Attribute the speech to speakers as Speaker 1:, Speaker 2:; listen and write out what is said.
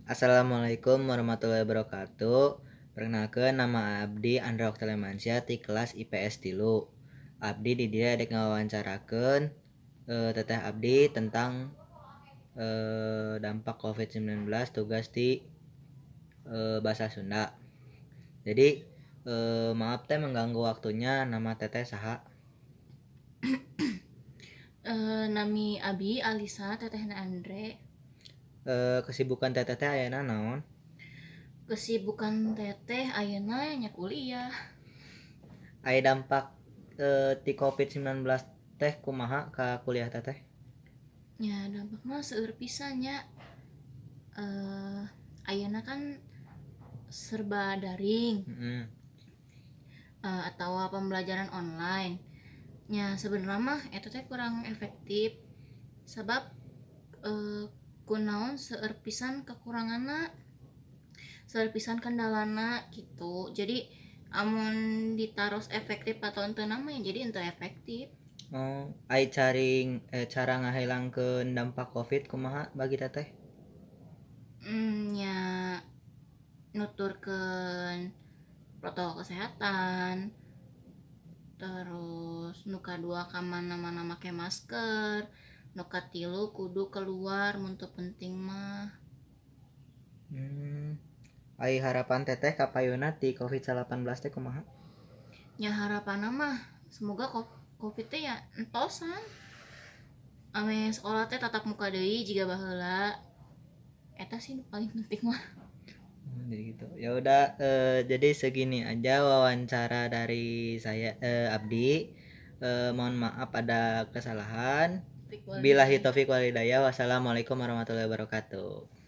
Speaker 1: Assalamualaikum warahmatullahi wabarakatuh. Perkenalkeun nama abdi Andra Oktalemansyah ti kelas IPS 3. Abdi di dia dek ngawawancarakeun teteh abdi tentang dampak COVID-19 tugas di bahasa Sunda. Jadi maaf teh mengganggu waktunya. Nama teteh saha?
Speaker 2: Nami Abi Alisa tetehna Andre.
Speaker 1: Kesibukan teteh teh ayeuna naon?
Speaker 2: Kesibukan teteh ayeuna nya kuliah.
Speaker 1: Aya dampak ti COVID-19 teh kumaha ka kuliah teteh?
Speaker 2: Nya dampakna seueur pisan nya. Ayeuna kan serba daring atau pembelajaran online. Nya sebenarnya mah eta teh kurang efektif sabab kunaon seueur pisan kekuranganna, seueur pisan kendalana gitu. Jadi amun ditaros efektif atau henteu mah jadi henteu efektif.
Speaker 1: Ai caring cara ngahilangkeun dampak COVID kumaha bagi teteh?
Speaker 2: Nya nuturkeun protokol kesehatan, terus nu kadua ka mana-mana make masker, nu katilu kudu keluar mun teu penting mah.
Speaker 1: Ai harapan teteh ka payuna ti COVID-19 teh kumaha?
Speaker 2: Nya harapanna mah semoga covid teh ya entosan. Ame sekolah teh tatap muka deui jiga baheula. Eta sih nu paling penting mah.
Speaker 1: Jadi gitu. Ya udah jadi segini aja wawancara dari saya Abdi. Mohon maaf ada kesalahan. Billahi taufik wal hidayah. Wassalamualaikum warahmatullahi wabarakatuh.